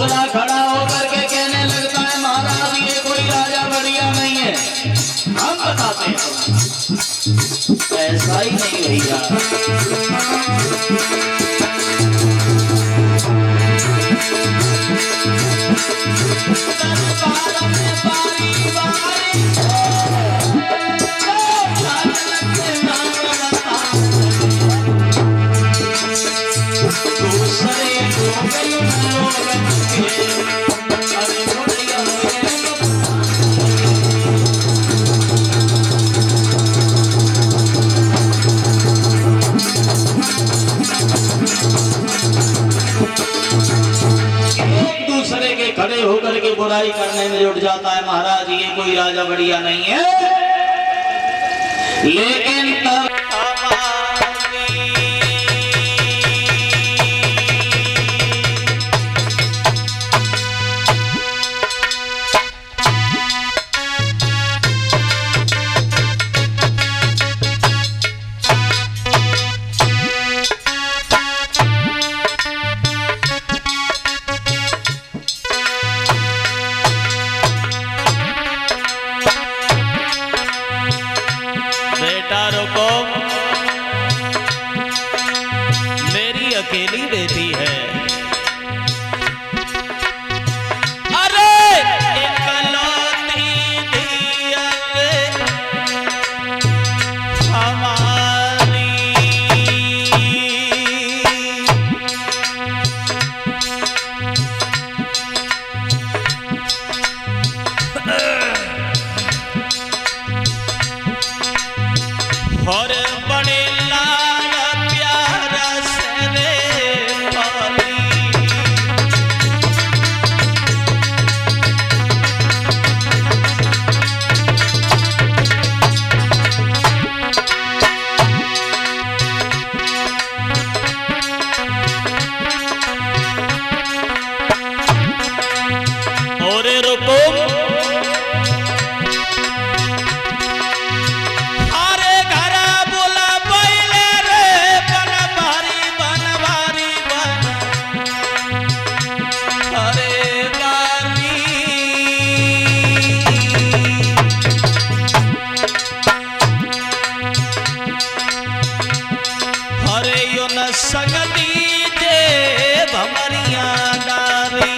दूसरा खड़ा होकर के कहने लगता है महाराज ये कोई राजा बढ़िया नहीं है, हम बताते हैं। ऐसा ही नहीं भैया, खड़े होकर के बुराई करने में जुट जाता है। महाराज ये कोई राजा बढ़िया नहीं है, लेकिन तब मेरी अकेली बेटी है, अरे इकलौती दियल हमारी, और बड़े संगती जे भमरिया नारी,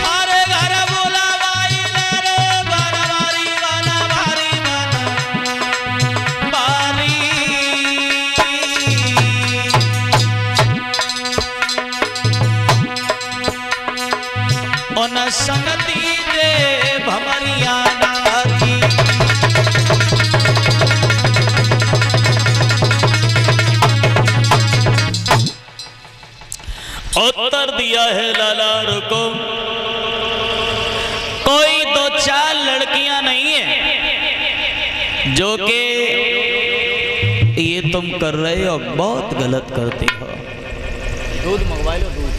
अरे घर बोला भाई रे बनवारी बना भारी बना बारी, उन संगती दे भमरिया नारी, उत्तर दिया है लालार को, कोई दो चार लड़कियां नहीं है जो कि ये तुम कर रहे हो बहुत गलत करती हो। दूध मंगवा लो, दूध।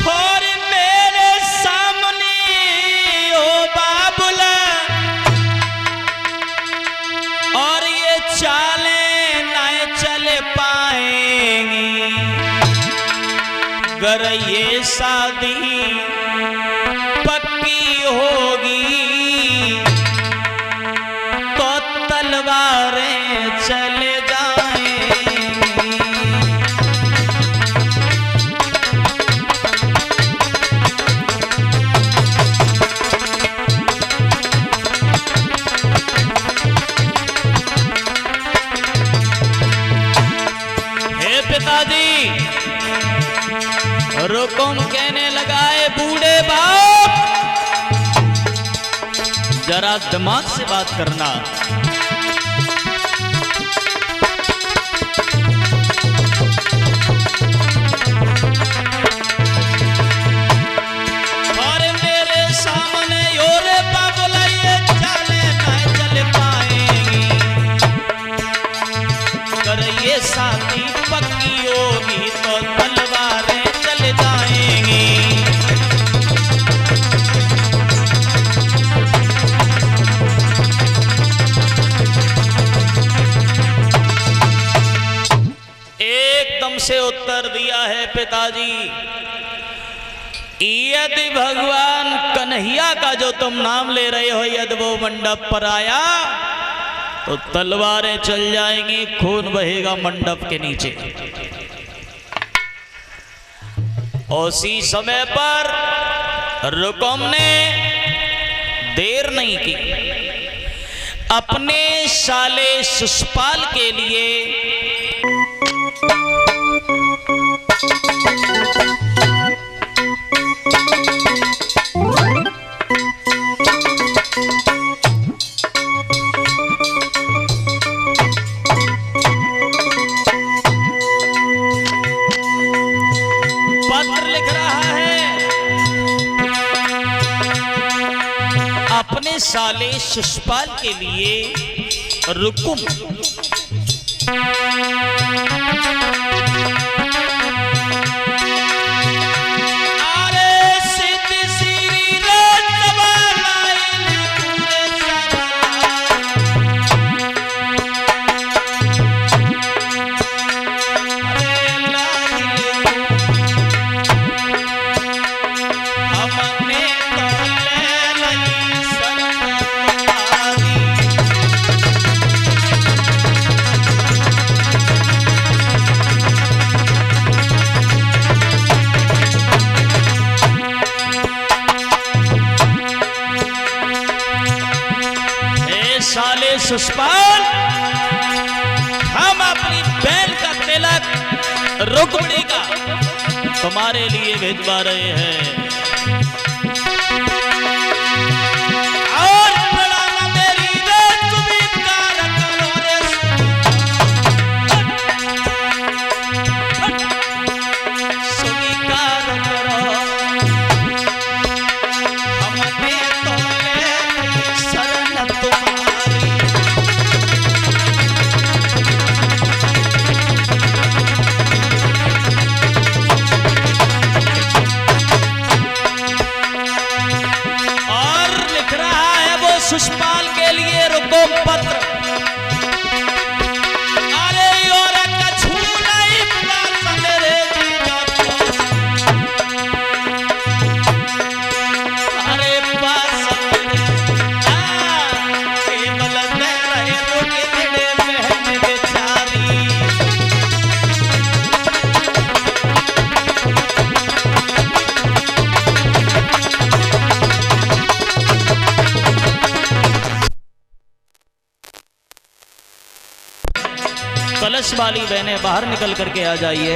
और मेरे सामने ओ बाबुला, और ये चाले ना चल पाएंगी, अगर ये शादी पक्की होगी तो तलवारें चले जाएंगी। हे पिताजी, रुकुम कहने लगा है बूढ़े बाप, जरा दिमाग से बात करना। और मेरे सामने योरे बाबुला ये चाले ना चल पाएंगी, कर ये शादी पक्की होगी उत्तर दिया है पिताजी, यदि भगवान कन्हैया का जो तुम नाम ले रहे हो यदि वो मंडप पर आया तो तलवारें चल जाएंगी, खून बहेगा मंडप के नीचे। उसी समय पर रुकुम ने देर नहीं की, अपने साले शिशुपाल के लिए पत्र लिख रहा है अपने साले शिशुपाल के लिए रुकुम। शिशुपाल, हम अपनी बहन का तिलक रुक्मिणी का तुम्हारे लिए भिजवा रहे हैं और बड़ा मेरी स्वीकार करो रे, स्वीकार करो, हमने तो ले शरण तुम्हारी। शिशुपाल के लिए रुकुम पत्र, अरे और कछु नहीं पास मेरे जीजा को, अरे पास केवल मैं रहे रोके तेरे बहन बेचारी। कलश वाली बहनें बाहर निकल करके आ जाइए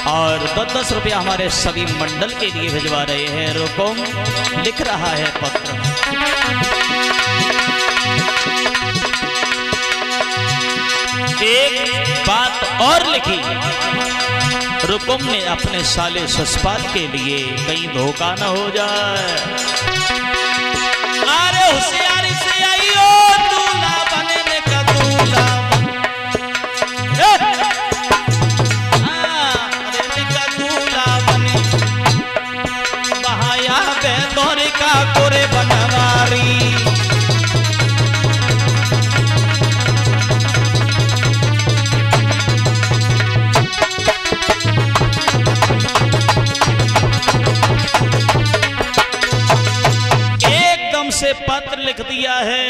और 10-10 रुपया हमारे सभी मंडल के लिए भिजवा रहे हैं। रुकुम लिख रहा है पत्र, एक बात और लिखी रुकुम ने अपने साले शिशुपाल के लिए, कहीं धोखा न हो जाए। अरे होशियारी से आइयो दूल्हा बनने का दूल्हा, का कोरे बनवारी। एकदम से पत्र लिख दिया है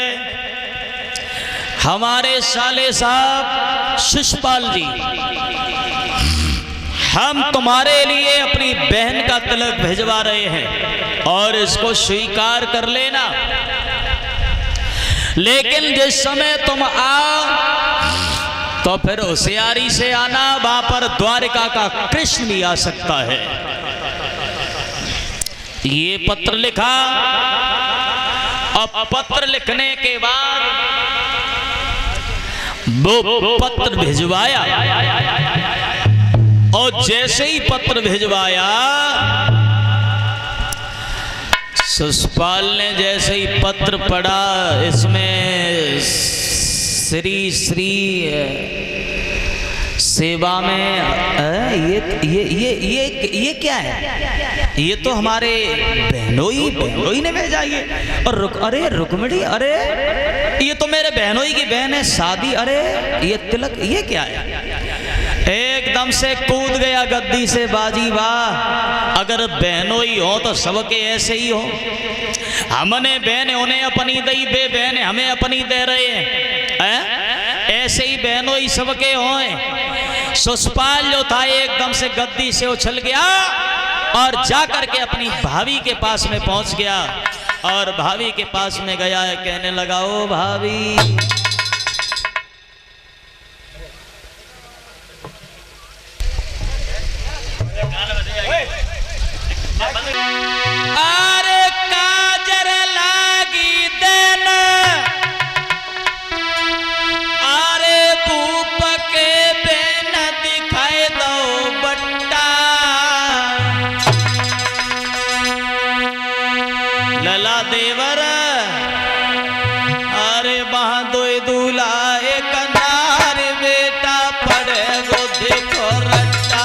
हमारे साले साहब शिशुपाल जी, हम तुम्हारे लिए अपनी बहन का तिलक भिजवा रहे हैं और इसको स्वीकार कर लेना, लेकिन जिस समय तुम आओ तो फिर होशियारी से आना, वहां पर द्वारिका का कृष्ण भी आ सकता है। ये पत्र लिखा, अब पत्र लिखने के बाद वो पत्र भिजवाया और जैसे ही पत्र भिजवाया शिशुपाल ने जैसे ही पत्र पढ़ा, इसमें श्री श्री सेवा में ये क्या है? ये तो हमारे बहनोई ने भेजा ये। और अरे रुक्मिणी, अरे ये तो मेरे बहनोई की बहन है, शादी, अरे ये तिलक, ये क्या है? एकदम से कूद गया गद्दी से बाजी वाह। अगर बहनों ही हो तो सबके ऐसे ही हो। हमने बहन उन्हें अपनी दई, बे बहन हमें अपनी दे रहे हैं। ऐसे ही बहनों ही सबके हों। सुषपाल जो था एकदम से गद्दी से उछल गया और जाकर के अपनी भाभी के पास में पहुंच गया और भाभी के पास में गया है, कहने लगा ओ भाभी। अरे काजर लागी देन, अरे भूप के बेन दिखाई दो बट्टा। लला देवर अरे बहादुर दूल्हा एक नार बेटा पड़े गो देखो रट्टा।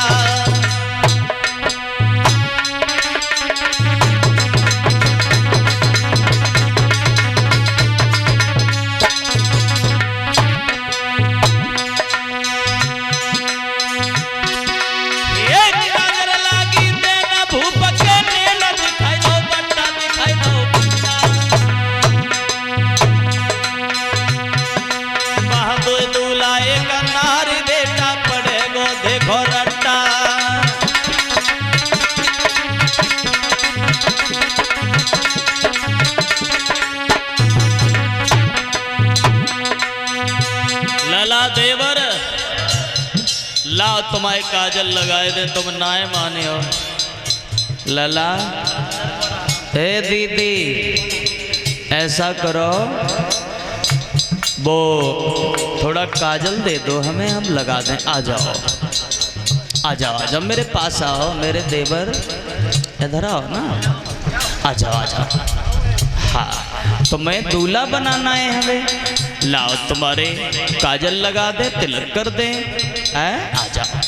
देवर लाओ तुम्हारे काजल लगाए दे, तुम नाय माने हो। लला हे दीदी ऐसा करो, वो थोड़ा काजल दे दो हमें, हम लगा दें। आ जाओ आ जाओ आ जाओ मेरे पास आओ मेरे देवर, इधर आओ ना, आ जाओ आ जाओ। हाँ तुम्हें दूल्हा बनाना है हमें, लाओ तुम्हारे काजल लगा दे, तिलक कर दे। आ जाओ।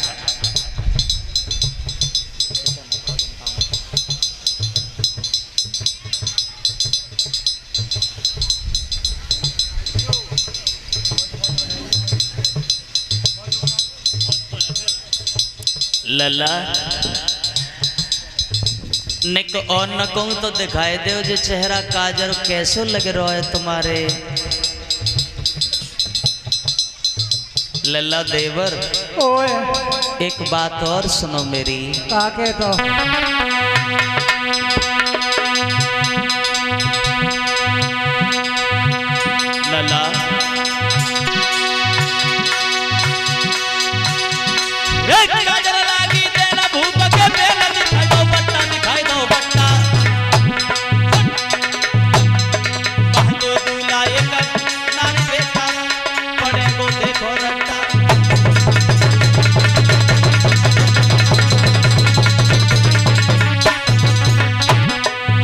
लला निक और नकों तो दिखाई दे जो चेहरा काजल कैसो लग रहा है तुम्हारे। लल्ला देवर ओए एक बात और सुनो मेरी। काके तो लला काजल लागी देना भूप के बेला, दिखाई दो बट्टा, दिखाई दो बट्टा। बहादुर दूल्हा एक नान बेटा पड़े को देखो रट्टा।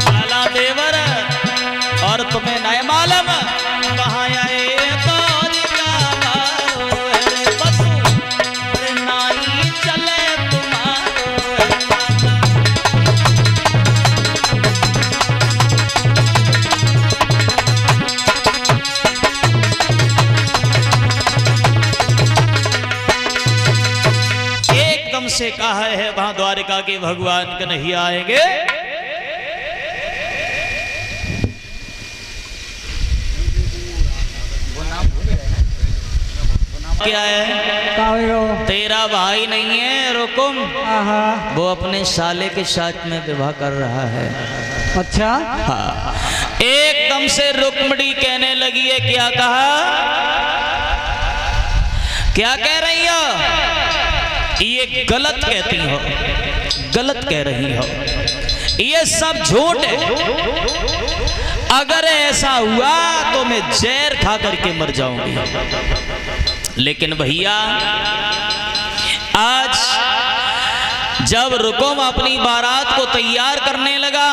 लाला देवर और तुम्हें नए मालूम कहाँ आए तो से कहा है वहां द्वारिका के भगवान के नहीं आएंगे। क्या है तेरा भाई नहीं है रुकुम, वो अपने साले के साथ में विवाह कर रहा है। अच्छा हाँ। एकदम से रुक्मणी कहने लगी है, क्या कहा, क्या कह रही हो? ये गलत कहती हो, गलत कह रही हो, ये सब झूठ है। अगर ऐसा हुआ तो मैं जहर खा करके मर जाऊंगी। लेकिन भैया आज जब रुकुम अपनी बारात को तैयार करने लगा,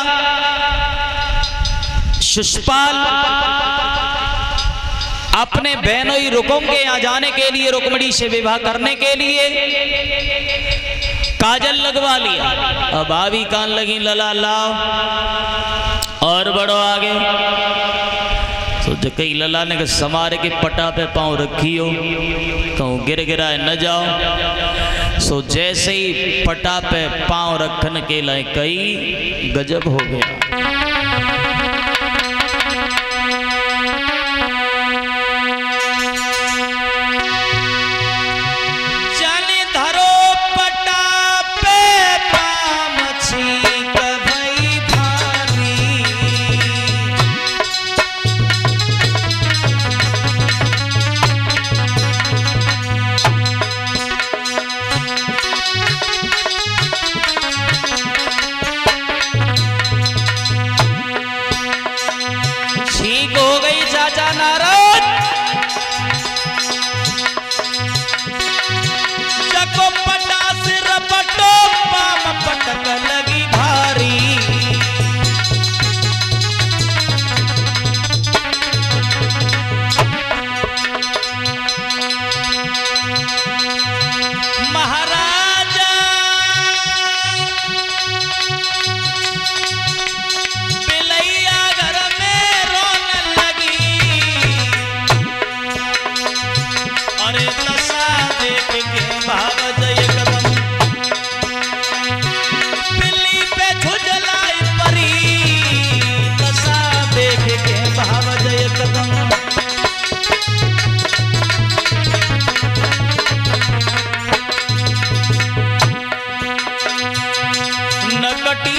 शिशुपाल अपने बहनोई रुकुम के यहाँ जाने के लिए, रुक्मणी से विवाह करने के लिए काजल लगवा लिया। अब भाभी कान लगी, लला लाओ और बढ़ो आगे। तो कई लला ने समारे के पटा पे पाँव रखी हो, कहूँ गिर गिराए न जाओ। सो जैसे ही पटा पे पांव रखन के लाए कई गजब हो गया।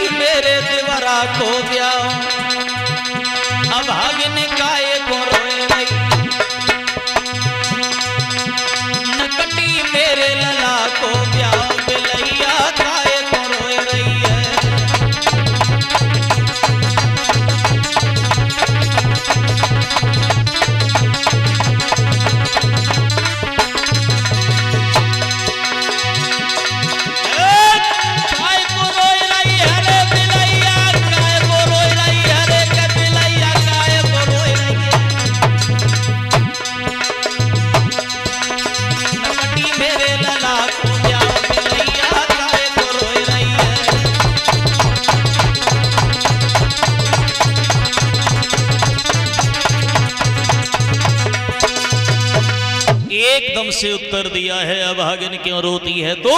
मेरे दिवरा को गया अभागिन काए को रोए रही नकटी मेरे लला को गया बिलैया काए को रोए रही है। एकदम से उत्तर दिया है अभागिन क्यों रोती है तो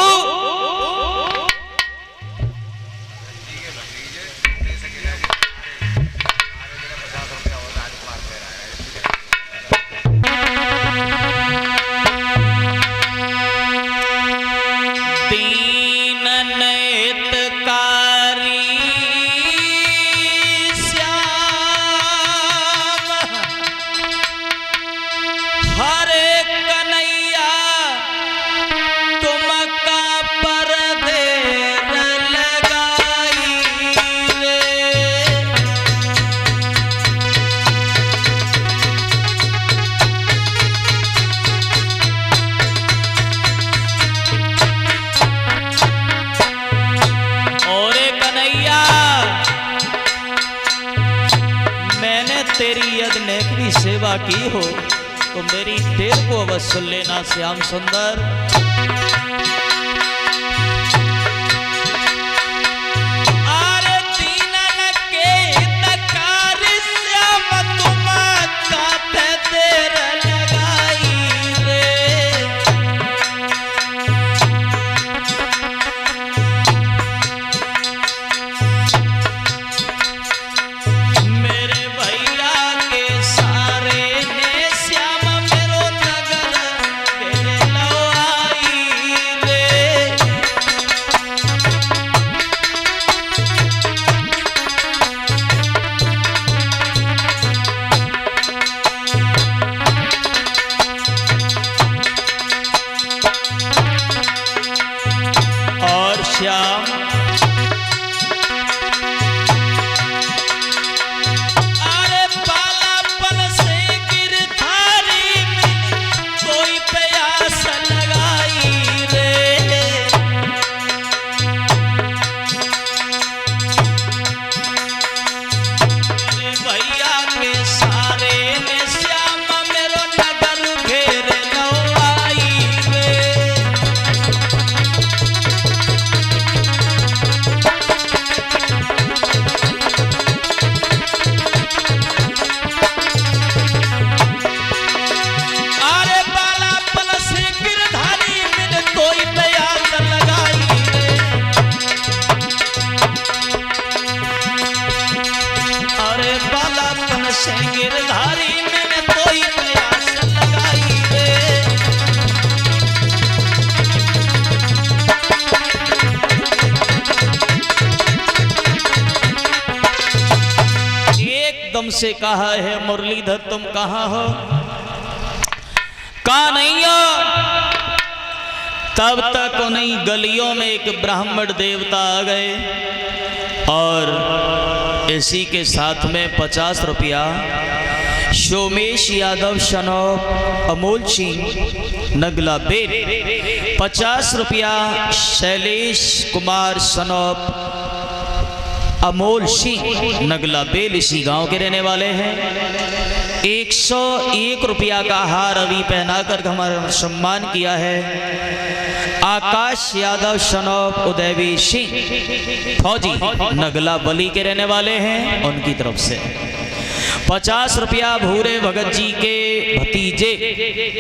तेरी यद नेकरी सेवा की हो तो मेरी टेर को अवश्य सुन लेना श्याम सुंदर। से कहा है मुरलीधर तुम कहाँ हो? कहा नहीं हो। तब तक उन्हीं गलियों में एक ब्राह्मण देवता आ गए और इसी के साथ में 50 रुपया सोमेश यादव सनोप अमोल सिंह नगला बेल, 50 रुपया शैलेश कुमार सनोप अमोल सिंह नगला बेल, इसी गांव के रहने वाले हैं। 101 रुपया का हार अभी पहनाकर हमारा सम्मान किया है आकाश यादव सनोप उदयवीर सिंह फौजी नगला बली के रहने वाले हैं, उनकी तरफ से 50 रुपया भूरे भगत जी के भतीजे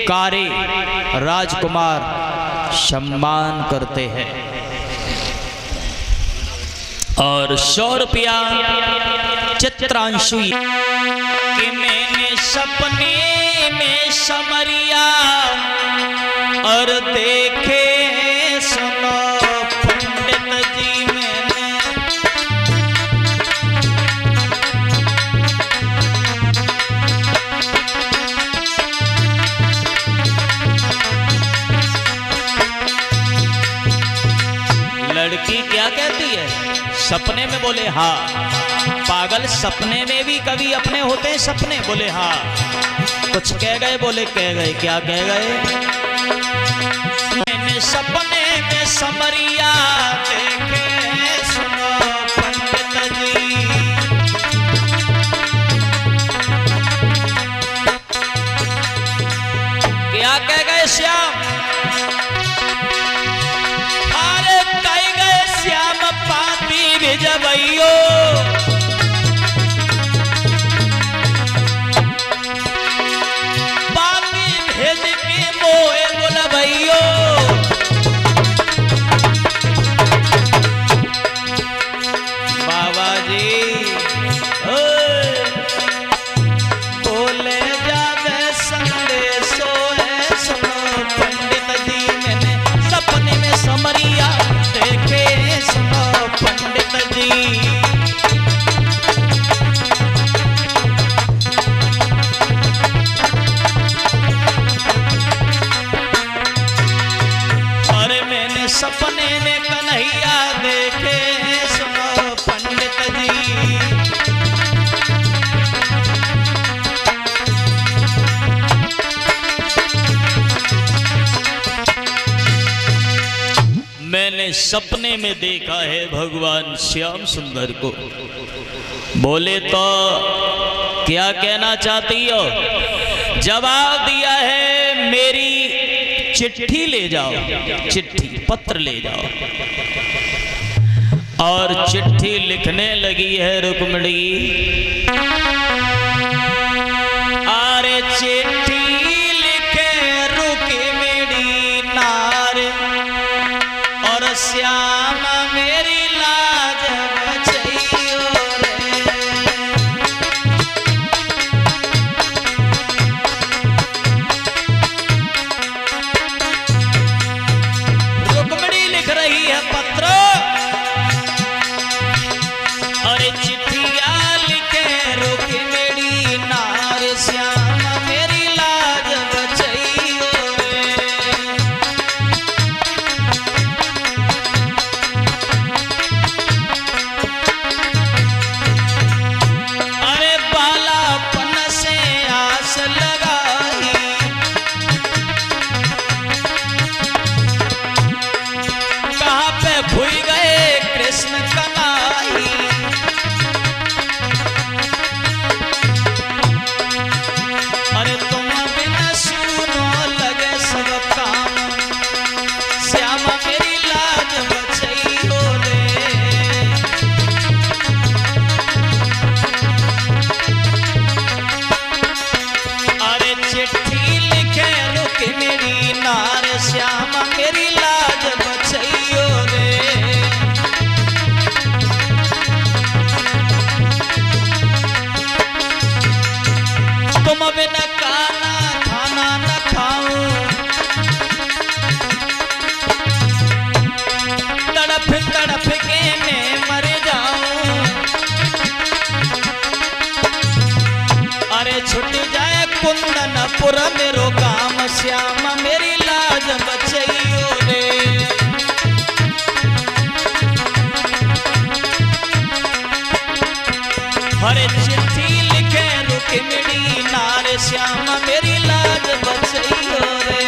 कारे राजकुमार सम्मान करते हैं और 100 रुपया चित्रांशु कि मैंने सपने में समरिया और देखे सुनो पंडित जी मैंने। लड़की क्या कहती है? सपने में बोले हाँ। पागल सपने में भी कभी अपने होते हैं सपने? बोले हाँ। कुछ कह गए? बोले कह गए। क्या कह गए? मैंने सपने में समरिया देखे सुनो पंडित जी। क्या कह गए श्याम? अरे कह गए श्याम पापी भिजबैयो, बाबा जी बोले जावे संदेशो है सुनो पंडित जी मैंने सपने में समरिया देखे सुनो पंडित जी। सपने में कन्हैया देखे सुनो पंडित जी। मैंने सपने में देखा है भगवान श्याम सुंदर को। बोले तो क्या कहना चाहती हो? जवाब दिया है मेरी चिट्ठी ले जाओ, चिट्ठी पत्र ले जाओ। और चिट्ठी लिखने लगी है रुक्मिणी। अरे चिट्ठी लिखे रुक्मिणी नार और श्याम मेरी लाज बचाइयो रे। रुक्मिणी लिख रही है पत्र और चिट्ठिया लिखे रुक्मिणी नार श्याम मेरी लाज बचाइयो रे। श्याम मेरी लाज बचैयो रे। हरे चिट्ठी लिखे रुक्मिणी नार श्याम मेरी लाज बचैयो रे।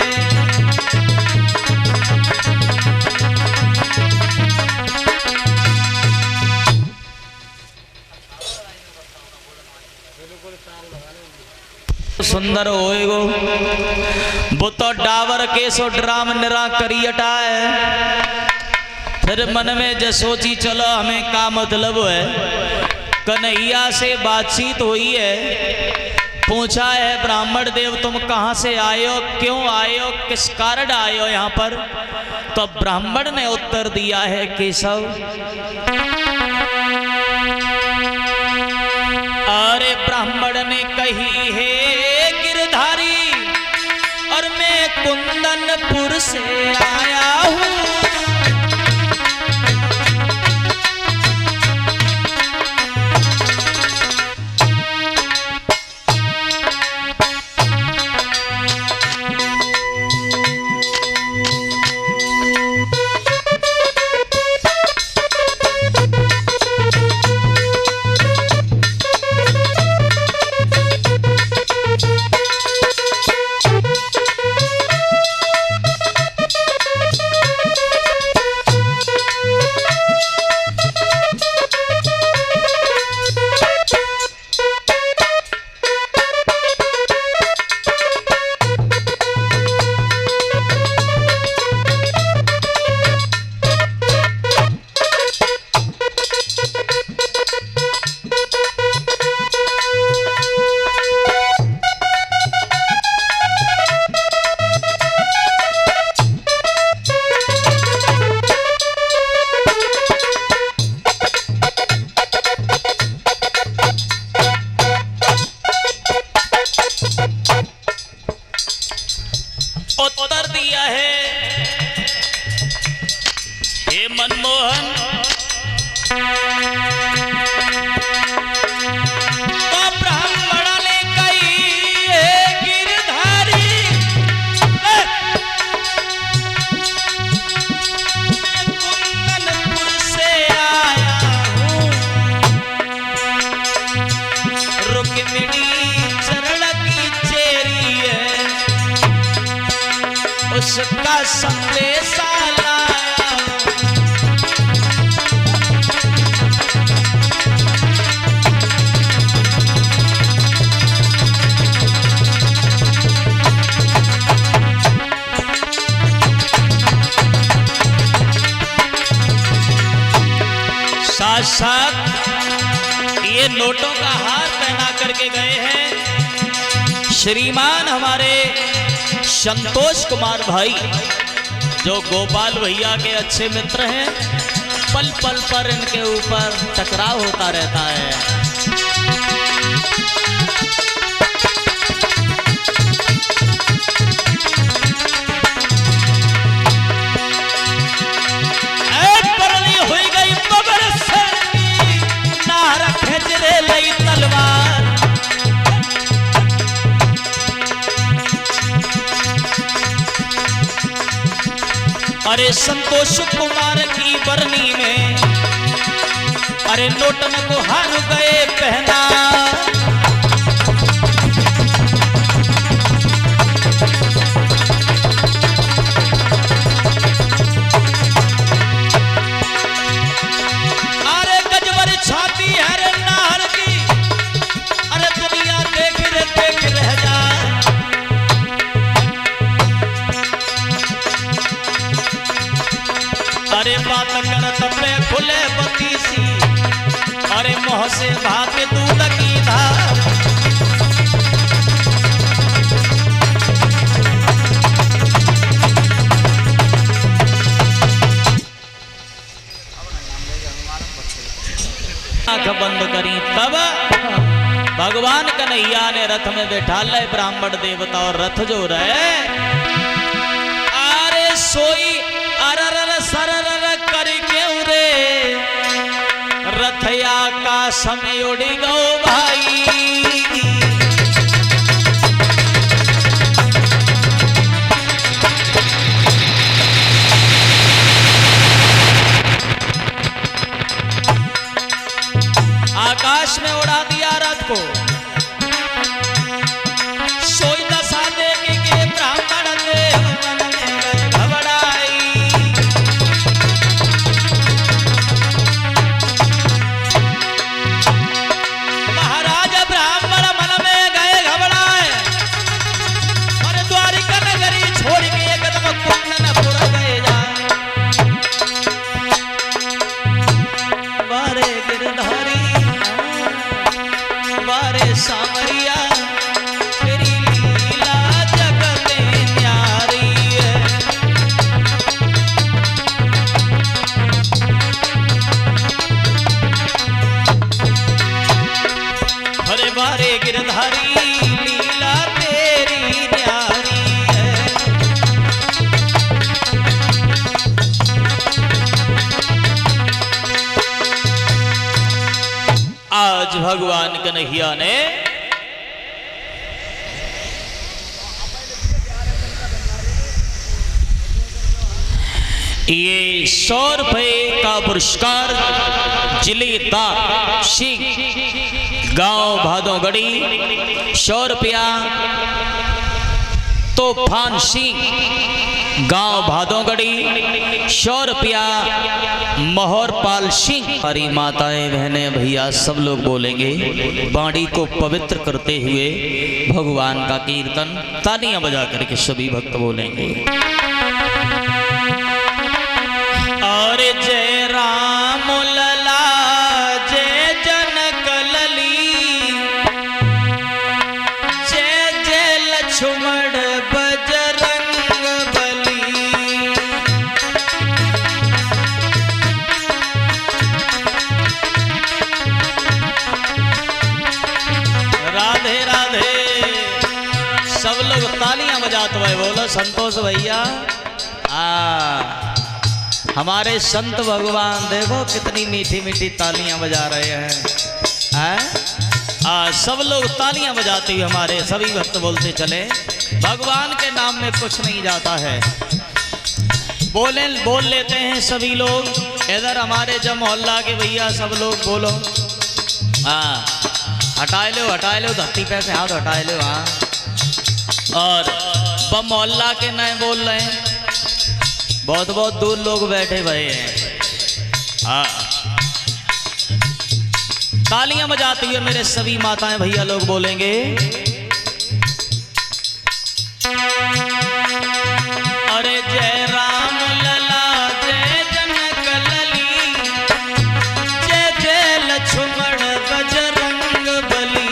सुंदर होएगो वो तो डावर के सो ड्राम निरा करी हटाए। फिर मन में जो सोची चलो हमें का मतलब है। कन्हैया से बातचीत हुई है, पूछा है ब्राह्मण देव तुम कहाँ से आए हो, क्यों आए हो, किस कारण आए हो यहाँ पर। तो ब्राह्मण ने उत्तर दिया है केशव अरे ब्राह्मण ने कही है गिरधारी और मैं कुंदनपुर से आया हूँ। उत्तर दिया है हे मनमोहन तो ब्राह्मण ने कही है गिरधारी कुंदनपुर से आया हूँ। रुक्मिणी चरण की चेरी है उसका संदेशा लाया। साथ साथ ये नोटों का हार पहना करके गए हैं श्रीमान हमारे संतोष कुमार भाई जो गोपाल भैया के अच्छे मित्र हैं। पल पल पर इनके ऊपर टकराव होता रहता है। परली हुई गई बबर से नार खेजरे लई तलवार। अरे संतोष कुमार की बरनी में अरे नोटन को हार गए पहना। अरे गजबर छाती है रे नार की अरे दुनिया देख रह जा। अरे बात करत पे खुले बतीसी अरे मोह से भाग दूध की धार। आंख बंद करी तब भगवान कन्हैया ने रथ में बैठा ले ब्राह्मण देवता और रथ जो रहे अरे सोई अरर सरर कर क्यों रे रथया का समय उड़ी गो भाई। को सोई दशा देख के ब्राह्मण देव मन में घबराई। महाराज ब्राह्मण मन में गए घबराए और द्वारिका नगरी छोड़ के एकदम कुंडनपुर गए जाए। बारे गिरधारी बारे सामरिया तेरी लीला जगत न्यारी है। अरे बारे गिरधारी लीला तेरी न्यारी है। आज भगवान कन्हैया ने ये 100 रुपए का पुरस्कार जिले दार सिंह गांव भादोगढ़ी 100 रुपया तूफान सिंह गांव भादोगढ़ी 100 रुपया मोहरपाल सिंह। हमारी माताएं बहनें भैया सब लोग बोलेंगे बाणी को पवित्र करते हुए भगवान का कीर्तन तालियां बजा करके सभी भक्त बोलेंगे। और जय राम लला जय जनक लली जय जय लक्ष्मण बजरंग बली। राधे राधे। सब लोग तालियां बजाते हुए बोलो संतोष भैया। हमारे संत भगवान देखो कितनी मीठी मीठी तालियां बजा रहे हैं। सब लोग तालियां बजाते हुए हमारे सभी भक्त बोलते चले भगवान के नाम में कुछ नहीं जाता है। बोल लेते हैं सभी लोग। इधर हमारे जब मोहल्ला के भैया सब लोग बोलो। हटाए लो धरती पे से हाथ हटाए लो। और बम मोहल्ला के नए बोल रहे हैं। बहुत बहुत दूर लोग बैठे हुए हैं। तालियां बजाते हुए मेरे सभी माताएं भैया लोग बोलेंगे। अरे जय राम लला जय जनक लली जय जय लक्ष्मण बजरंग बली।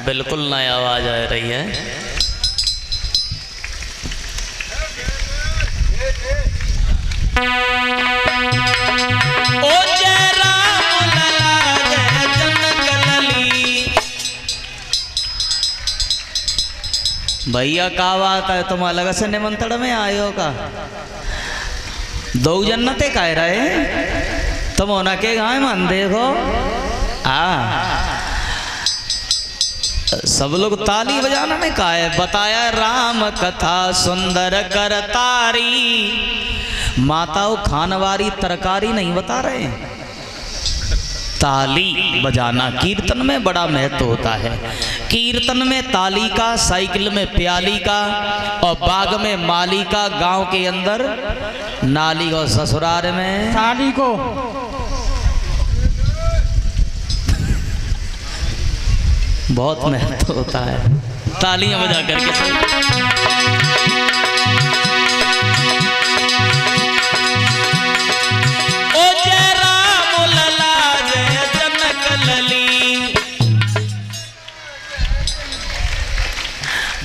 बिल्कुल नई आवाज आ रही है। ओ जय राम लला जय जनक लली। भैया का बात है तुम अलग से निमंत्रण में आए हो का? दो जन्नते कह रहे तुम होना के गाय मान देखो। सब लोग ताली बजाना में कहा है। बताया राम कथा सुंदर करतारी। माताओं खानवारी तरकारी नहीं बता रहे हैं। ताली बजाना कीर्तन में बड़ा महत्व होता है। कीर्तन में ताली का, साइकिल में प्याली का और बाग में माली का, गांव के अंदर नाली और ससुराल में ताली को बहुत महत्व होता है। तालियां बजा करके ओ जय राम लला जय जनक लली।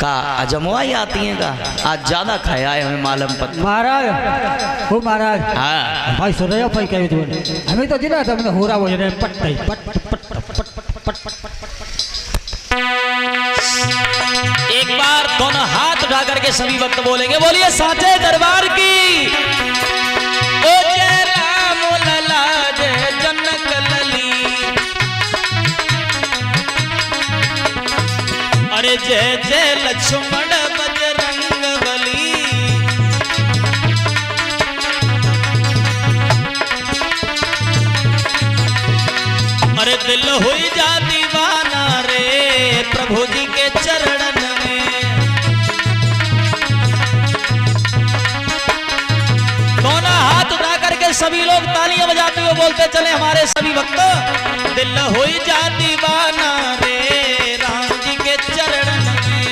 का अजमवाई आती है का? आज ज्यादा खाया है हमें मालूम पता। महाराज वो महाराज हाँ भाई सुन रहे हो भाई कह हमें तो जिला था हो रहा वो पट पट पट पट पट। एक बार दोनों हाथ उठा करके सभी भक्त बोलेंगे। बोलिए साचे दरबार की। ओ जय राम लला अरे जय जय लक्ष्मण बजरंग बली। अरे दिल हुई जा दीवाना रे प्रभु जी के चरणन में। दोनों हाथ उठा करके सभी लोग तालियां बजाते हुए बोलते चले हमारे सभी भक्त। दिल हुई जा दीवाना रे राम जी के चरणन में।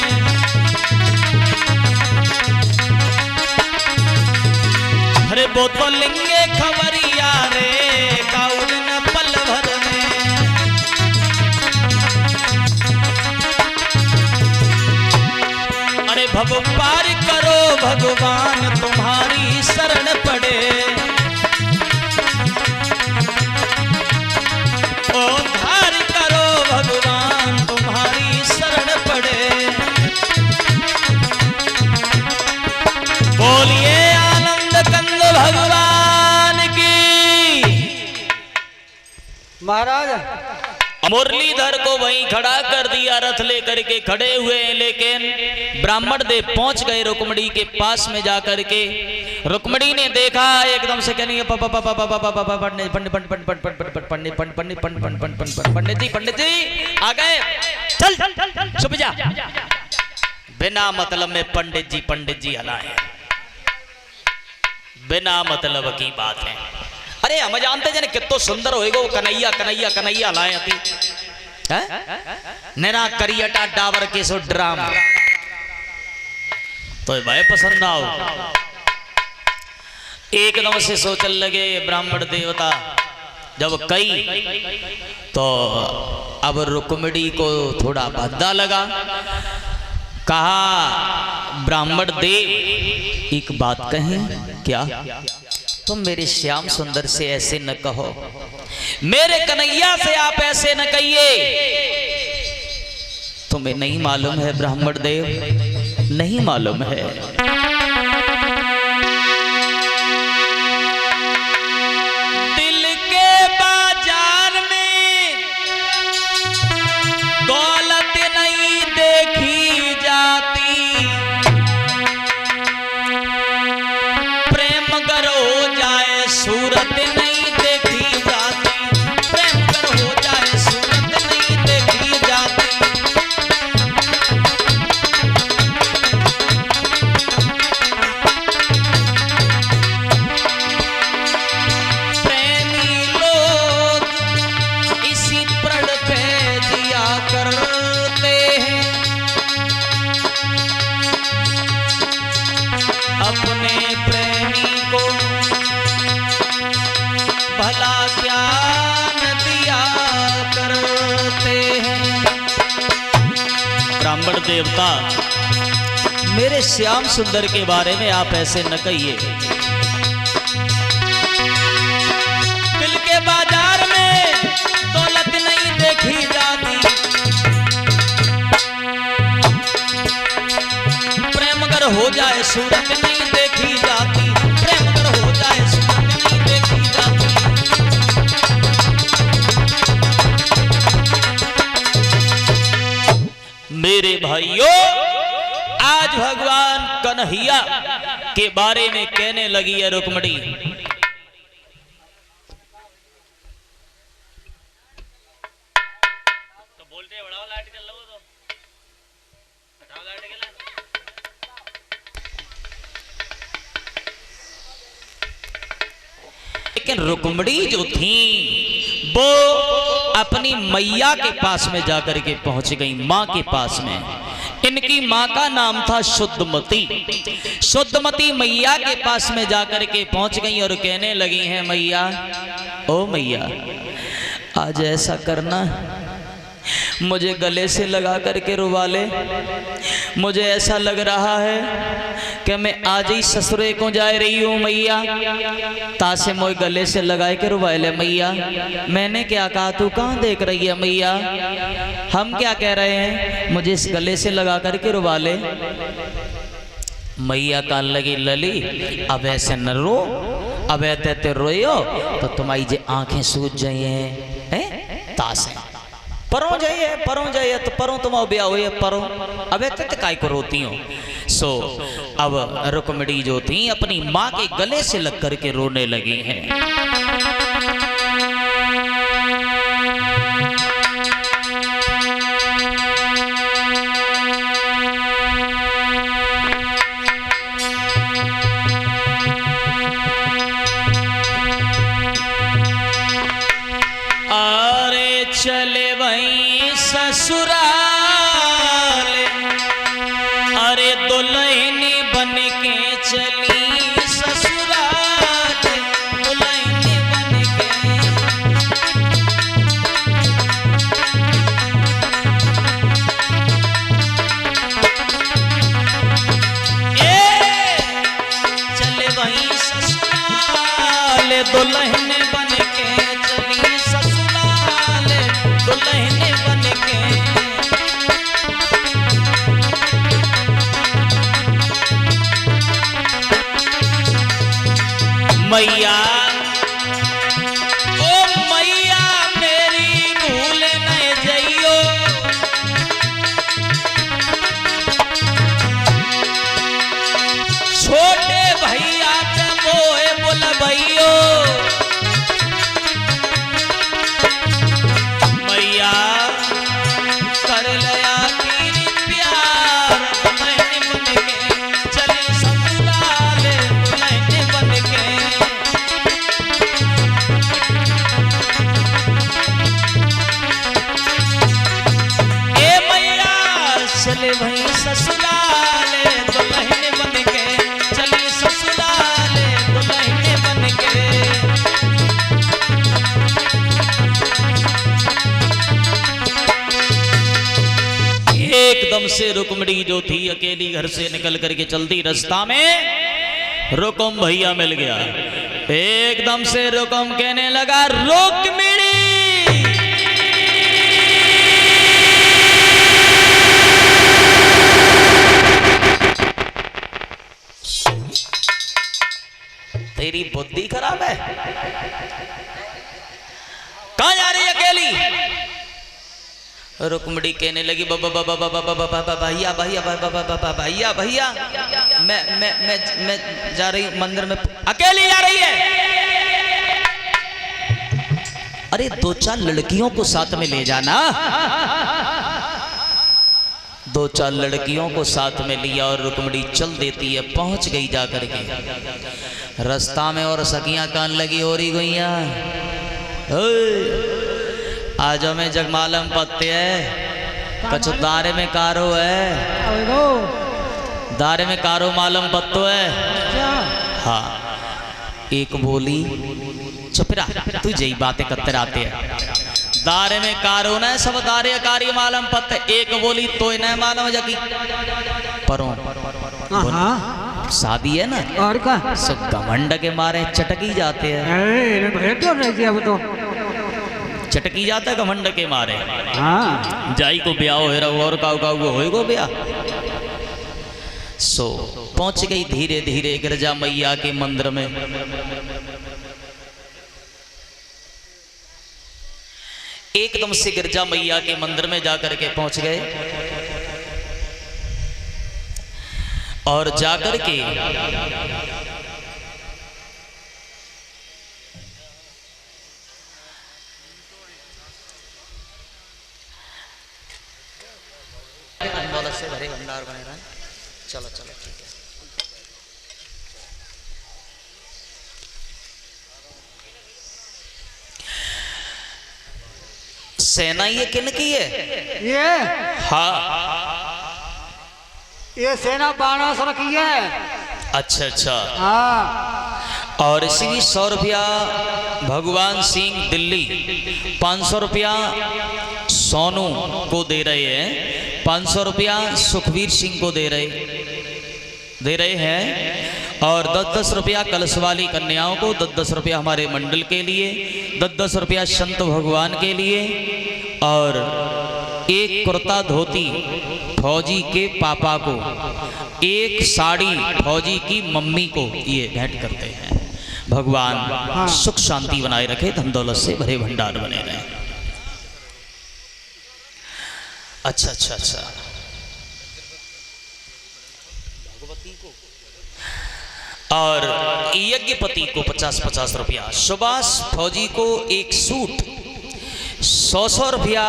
अरे वो तो लिंगे खबरिया रे काउल न पल भर में। अरे भव पार करो भगवान तुम्हारी शरण पड़े। ओ धार करो भगवान तुम्हारी शरण पड़े। बोलिए आनंद कंद भगवान की। महाराज मुरलीधर को वहीं खड़ा कर दिया, रथ लेकर के खड़े हुए। लेकिन ब्राह्मण देव पहुंच गए रुक्मणी के पास में जाकर के। रुक्मणी ने देखा एकदम से कहनी पंडित जी आ गए। चल छुप जा। बिना मतलब में पंडित जी हलाए, बिना मतलब की बात है। अरे हम जानते जने कितो सुंदर होएगा वो कन्हैया कन्हैया कन्हैया लाए थी नेरा करियटा डावर के सो ड्राम तो भाई पसंद आओ। एकदम से सोचने लगे ब्राह्मण देवता जब कई तो अब रुक्मिणी को थोड़ा भद्दा लगा। कहा ब्राह्मण देव एक बात कहें क्या? तुम मेरे श्याम सुंदर से ऐसे न कहो, मेरे कन्हैया से आप ऐसे न कहिए। तुम्हें नहीं मालूम है ब्राह्मण देव, नहीं मालूम है। दिल के बाजार में दौलत नहीं देखी जाती, प्रेम गर हो जाए सूरत नहीं देखी जाती, प्रेम गर हो जाए सूरत नहीं देखी जाती। प्रेमी लोग इसी प्रण पे जिया करते हैं, अपने प्रेमी को भला क्या न दिया करते हैं। ब्राह्मण देवता मेरे श्याम सुंदर के बारे में आप ऐसे न कहिए। दिल के बाजार में दौलत नहीं देखी जाती, प्रेम गर हो जाए सूरत नहीं देखी जाती, प्रेम गर हो जाए सूरत नहीं देखी जाती। मेरे भाइयों आज भगवान कन्हैया के बारे में कहने लगी है रुक्मिणी। तो बोलते बढ़ाओ लाइट कर लो तो हटाओ लाइट के लिए। लेकिन रुक्मिणी जो थी वो अपनी मैया के पास में जाकर के पहुंच गई, मां के पास में। इनकी मां का नाम था शुद्धमती। शुद्धमती मैया के पास में जाकर के पहुंच गई और कहने लगी हैं मैया, ओ मैया आज ऐसा करना मुझे गले से लगा करके रुवा ले। मुझे ऐसा लग रहा है कि मैं आज ही ससुरे को जा रही हूँ मैया, तासे मोए गले से लगाए के रुवा ले मैया। मैंने क्या कहा, तू कहाँ देख रही है मैया? हम क्या कह रहे हैं, मुझे इस गले से लगा करके रुवा ले। मैया कान लगी लली अब ऐसे न रो, अब ऐसे रोयो तो तुम्हारी जे आंखें सूज जाइए हैं तासे। परों जाइए तो परों तुम ब्याह हो परों अब तक काय को रोती हो। सो अब रुक्मिणी जो थी अपनी माँ के गले से लग करके रोने लगी हैं। चले वही ससुराल, अरे दुल्हनी बन के चली ससुराल, दुल्हनी बन के। चले वही ससुराल, दुल्हन बन के चली ससुराल, दुल्हन बन के। मैया ओ मैया मेरी भूल न जइयो, छोटे भैया के मोए बुलबइयो, मैया कर लया तेरी प्यार, दुल्हन बन के चले ससुराल, दुल्हन बन के। ए मैया चले वही ससुराल, दुल्हन बन के चली ससुराल, दुल्हन बन के। एकदम से रुक्मिणी जो थी अकेली घर से निकल करके चलती, रास्ता में रुकुम भैया मिल गया। एकदम से रुकुम कहने लगा, रुक्मिणी तेरी बुद्धि खराब है, कहां जा रही अकेली? रुक्मिणी कहने लगी, भैया भैया भैया भैया मैं जा रही हूँ मंदिर में। अकेली जा रही है? अरे दो चार लड़कियों को साथ में ले जाना। दो चार लड़कियों को साथ में लिया और रुक्मिणी चल देती है। पहुंच गई जाकर के रास्ता में, और सखियां कान लगी हो रही गईया, आज में जगमालम पत्ते है, कछु दारे में कारो है, दारे में कारो मालम पत्तो है। हाँ, एक बोली, चुप रहा तू, यही बातें करते रहते हैं। दारे में कारो न सब दारे कारी मालम पत्ते, एक बोली तो न मालूम जगी परों शादी है ना, और का सब घमंड के मारे चटकी जाते हैं, तो चटकी जाता है घमंड के मारे। हाँ जाई को ब्याह हो रहा और काऊ काऊ होएगो ब्याह। सो पहुंच गई धीरे धीरे गिरजा मैया के मंदिर में। एकदम से गिरजा मैया के मंदिर में जाकर के पहुंच गए और जाकर के दौलत से भरे भंडार बने रहे। चलो चलो ठीक है। सेना ये किन की है? ये हाँ, ये सेना बाणासुर की है। अच्छा अच्छा। हाँ, और इसी भी 100 रुपया भगवान सिंह दिल्ली, 500 रुपया सोनू को दे रहे हैं, 500 रुपया सुखवीर सिंह को दे रहे हैं, और 10-10 रुपया कलश वाली कन्याओं को, 10-10 रुपया हमारे मंडल के लिए, 10-10 रुपया संत भगवान के लिए, और एक कुर्ता धोती फौजी के पापा को, एक साड़ी फौजी की मम्मी को ये भेंट करते हैं। भगवान सुख शांति बनाए रखे, धन दौलत से भरे भंडार बने रहे। अच्छा अच्छा अच्छा। और यज्ञपति को 50-50 रुपया, सुभाष फौजी को एक सूट 100 रुपया।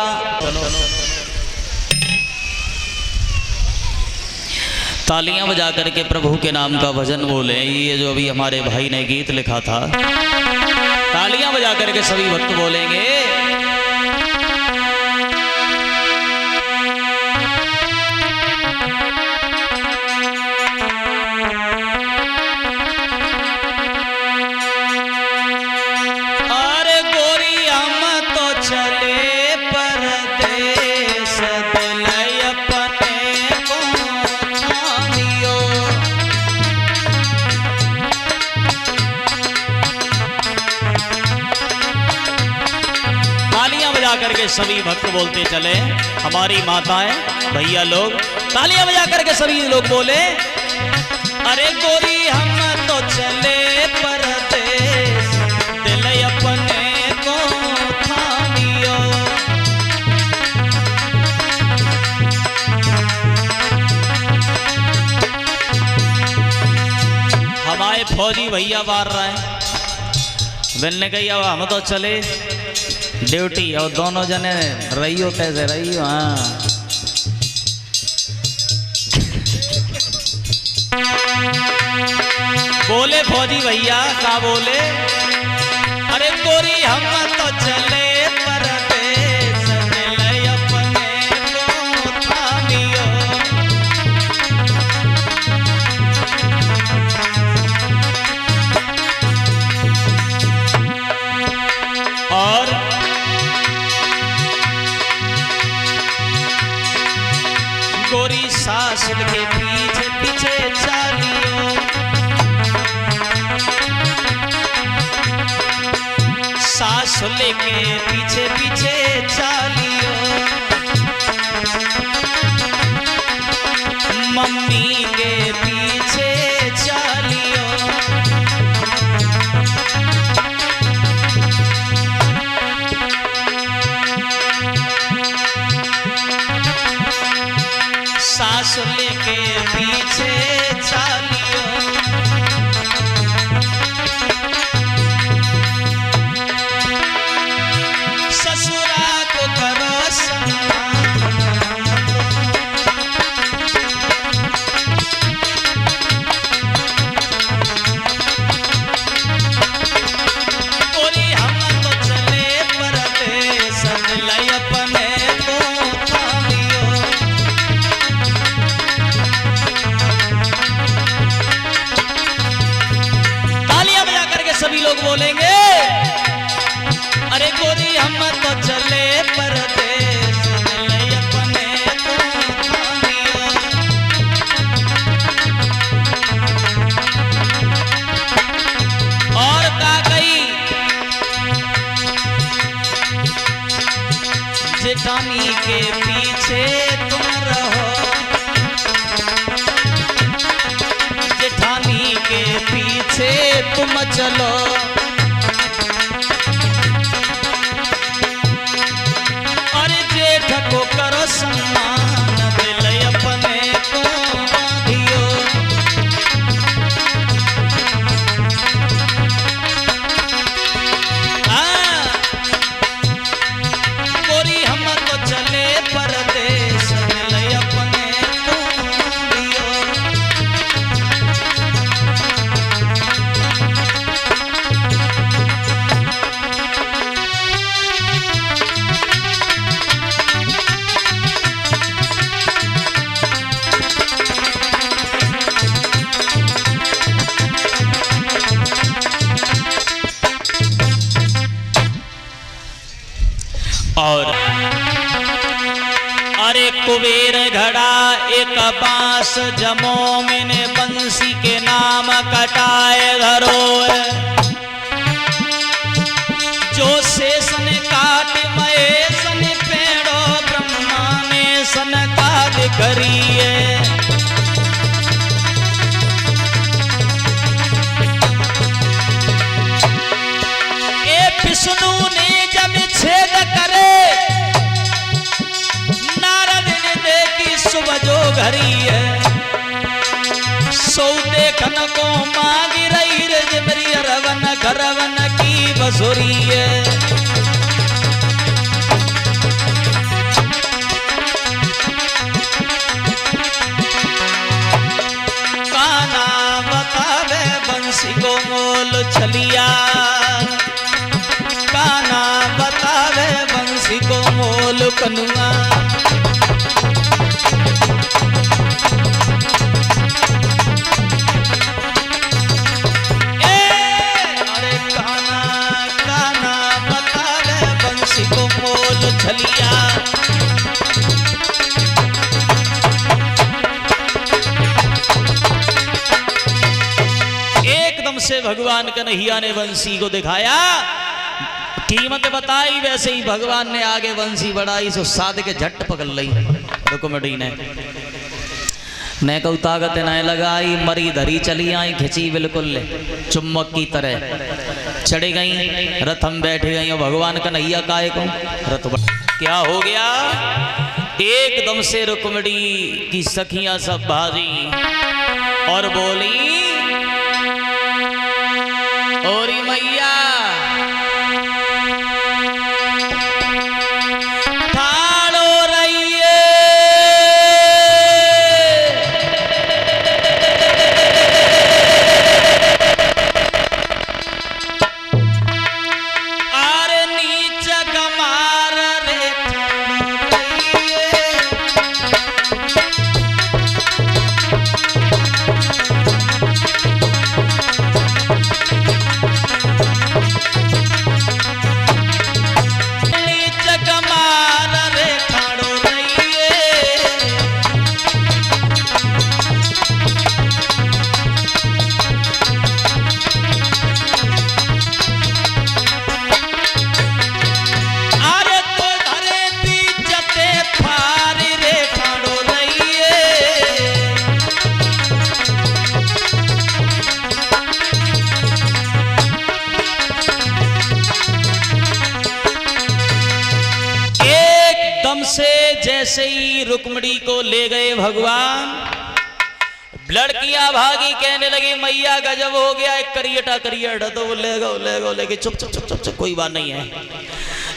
तालियां बजा करके प्रभु के नाम का भजन बोले। ये जो अभी हमारे भाई ने गीत लिखा था, तालियां बजा करके सभी भक्त बोलेंगे। करके सभी भक्त बोलते चले, हमारी माताएं भैया लोग तालियां बजा करके सभी लोग बोले, अरे गोरी हम तो चले परदेस, दिल अपने को थामियो। हमारे फौजी भैया मार रहे हैं, मैंने कही अब हम तो चले ड्यूटी, और दोनों जने रहियो कैसे रहियो। हाँ बोले फौजी भैया का बोले, अरे गोरी हम तो चले परदेस, दिल अपने को थामियो। और गोरी सासिल के पीछे पीछे चालियो, सासुल के पीछे पीछे चालियो, मम्मी के पीछे चालियो। सासुल के पीछे चालियो, ससुरा को करो सम्मान, गोरी हम तो चले परदेस, दिल अपने को थामियो। सभी लोग बोलेंगे, अरे गोरी हम तो चले परदेस, दिल अपने को थामियो। और का गई जेठानी के पीछे तुम रहो, जेठानी के पीछे तुम चलो, अरे जेठ को करो सम्मान, दिल अपने को बांधियो। गोरी हम तो चले परदेस, दिल अपने को बांधियो। और अरे कुबेर घड़ा एक बांस जमो, मैंने बंसी के नाम कटाए घरो, जो शेषन काट महेशन पेड़ो, ब्रह्मा ने सन काट करिए। विष्णु ने जब छेद करे, नारद देखन को मांगी रही रे मेरी अरवन घरवन की बसुरी है। काना बतावे बंसी को मोल छलिया, काना बतावे बंसी को मोल कनुआ। छलिया एकदम से भगवान कन्हैया ने बंसी को दिखाया, कीमत बताई, वैसे ही भगवान ने आगे बंसी बढ़ाई सो साध के झट पकड़ ली रुक्मणी ने कहू ताकत न लगाई, मरी धरी चली आई, खिंची बिल्कुल चुम्बक की तरह चढ़ी गई, रथम बैठ गई। और भगवान कन्हैया काय को रथ क्या हो गया, एकदम से रुक्मणी की सखियां सब भाजी और बोली ओरी मैया ठाड़ो रहिए, आरे नीच कमार रे से जैसे ही रुक्मणी को ले गए भगवान, लड़कियां भागी कहने लगी मैया गजब हो गया, एक करियटा करियटा तो ले गो लेके चुप चुप चुप चुप चुप कोई बात नहीं है।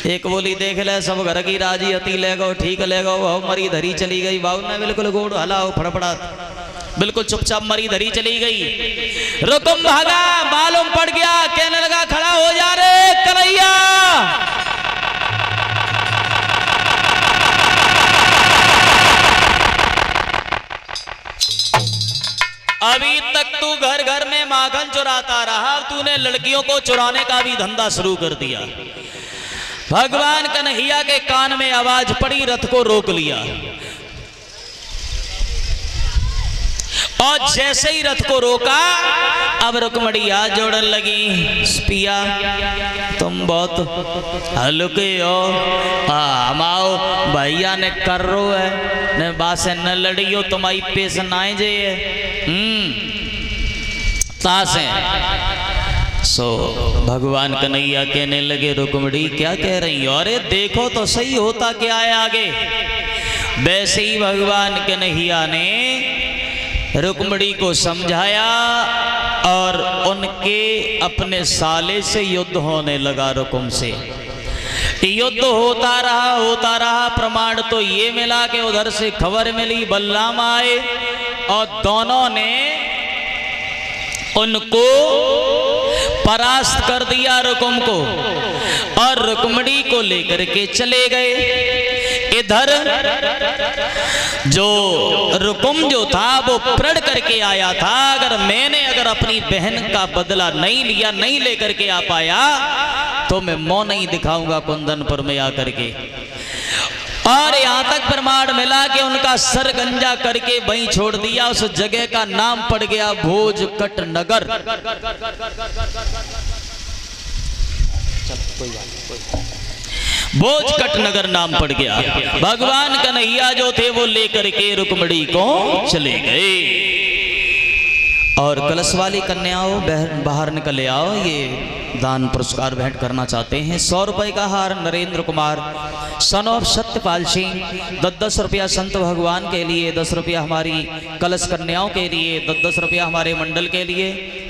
एक बोली देख ले सब घर की राजी अति ले गो ठीक ले गो, मरी धरी चली गई। बाबू ने बिल्कुल गोड़ हलाओ फड़फड़ा बिल्कुल चुपचाप मरी धरी चली गई। रुकुम भागा, मालूम पड़ गया, कहने लगा खड़ा हो जा रे कन्हैया। अभी तक तू घर घर में माखन चुराता रहा, तूने लड़कियों को चुराने का भी धंधा शुरू कर दिया। भगवान कन्हैया के कान में आवाज पड़ी, रथ को रोक लिया और जैसे ही रथ को रोका अब रुक्मणी हाथ जोड़न लगी, पिया तुम बहुत हल्के हो, हमाओ भैया ने कर रो है ने बासे न लड़ियो तुम्हारी पेश नाए जे तासे। सो भगवान कन्हैया कहने लगे रुक्मणी क्या कह रही हो, अरे देखो तो सही होता क्या है आगे। वैसे ही भगवान कन्हैया ने रुक्मणी को समझाया और उनके अपने साले से युद्ध होने लगा। रुकुम से युद्ध होता रहा। प्रमाण तो ये मिला कि उधर से खबर मिली बलराम आए और दोनों ने उनको परास्त कर दिया रुकुम को, और रुक्मणी को लेकर के चले गए। इधर जो रुकुम जो था वो प्रण करके आया था, अगर अपनी बहन का बदला नहीं लिया, नहीं लेकर के आ पाया तो मैं मुंह नहीं दिखाऊंगा कुंदनपुर में आकर के। और यहां तक प्रमाण मिला कि उनका सर गंजा करके वहीं छोड़ दिया। उस जगह का नाम पड़ गया भोजकट नगर। भोजकट नगर नाम पड़ गया। भगवान कन्हैया जो थे वो लेकर के रुक्मणी को चले गए। और कलश वाली कन्याओं बाहर निकल आओ, ये दान पुरस्कार भेंट करना चाहते हैं। 100 रुपये का हार नरेंद्र कुमार सन ऑफ सत्यपाल सिंह, 10-10 रुपया संत भगवान के लिए, 10 रुपया हमारी कलश कन्याओं के लिए, 10-10 रुपया हमारे मंडल के लिए,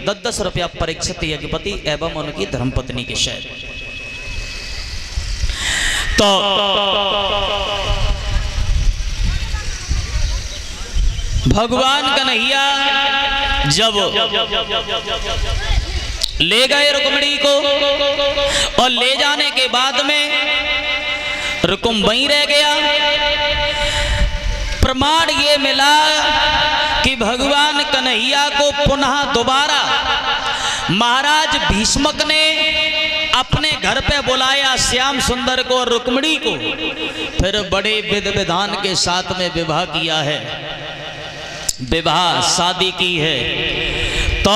10-10 रुपया परीक्षित यज्ञपति एवं उनकी धर्मपत्नी के शहर। तो भगवान कन्हैया जब ले गए रुक्मिणी को, और ले जाने के बाद में रुकुम वहीं रह गया। प्रमाण ये मिला कि भगवान कन्हैया को पुनः दोबारा महाराज भीष्मक ने अपने घर पे बुलाया, श्याम सुंदर को और रुक्मिणी को, फिर बड़े विधि विधान के साथ में विवाह किया है, विवाह शादी की है। तो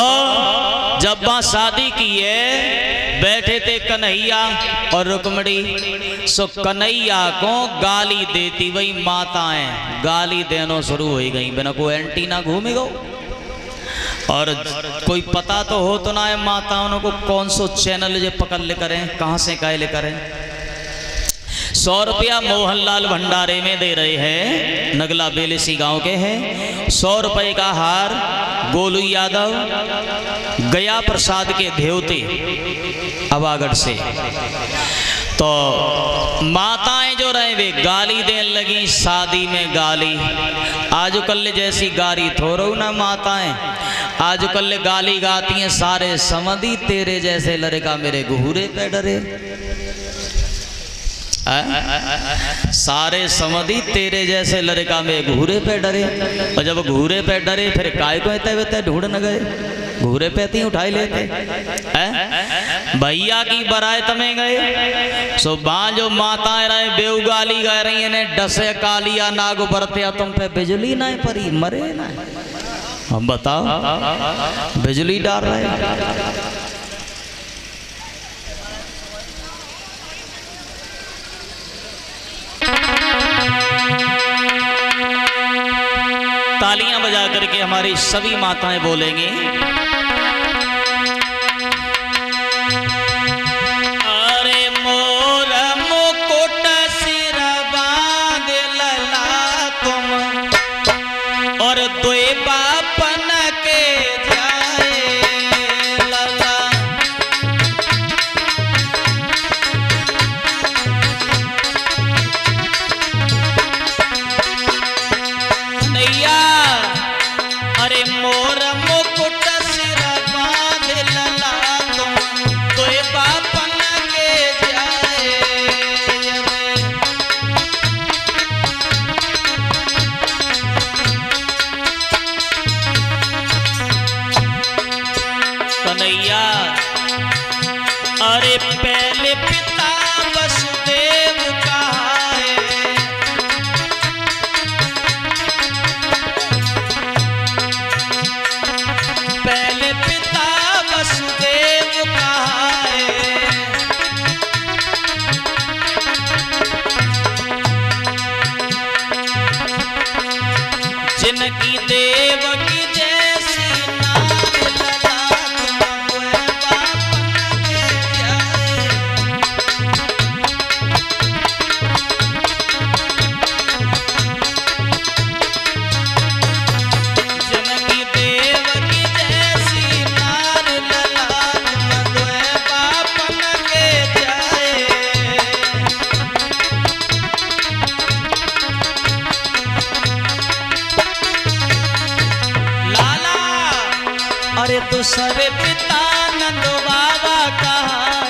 जब वहां शादी की है, बैठे थे कन्हैया और रुक्मिणी, सो कन्हैया को गाली देती वही माताएं गाली देना शुरू हो गई, बिना कोई एंटीना घूमे गो, और कोई पता तो हो तो ना है माताओं को कौन सो चैनल जे पकड़ ले करें, कहां से काय ले करें। 100 रुपया मोहनलाल भंडारे में दे रहे हैं, नगला बेलेसी गांव के हैं। 100 रुपये का हार गोलू यादव गया प्रसाद के देवते अवागढ़ से। तो माताएं जो रहे वे गाली देने लगी, शादी में गाली। आजकल जैसी गाली थोड़ो ना माताएं, आजकल गाली गाती हैं, सारे समझी तेरे जैसे लड़का मेरे घूरे पे डरे, सारे समझी तेरे जैसे लड़का में घूरे पे डरे। और जब घूरे पे डरे फिर काय को इतने ढूंढ न गए, घूरे पे ही उठाई लेते। भैया की बारात में गए, सो बाजो माताएं रहे बेउ गाली गा रही ने, डसे कालिया नाग बरतिया तुम पे बिजली ना परी मरे ना। हम बताओ बिजली डाल रहे। तालियां बजा करके हमारी सभी माताएं बोलेंगी, अरे मोर मुकुट सिर बांध लला तुम, और दोए बापन के जाए लला। अरे मोर मुकुट सिर बांध लला तुम, तोय बापन के जाए रे। कन्हैया अरे पहले पिता वसुदेव कहाए, पहले पिता वसुदेव कहाए, जिनकी देवकी जैसी नार लला तुम बापन के जाए। जिनकी देवकी जैसी नार लला तुम बापन के जाए। लाला अरे दूसरे पिता नंद बाबा कहा,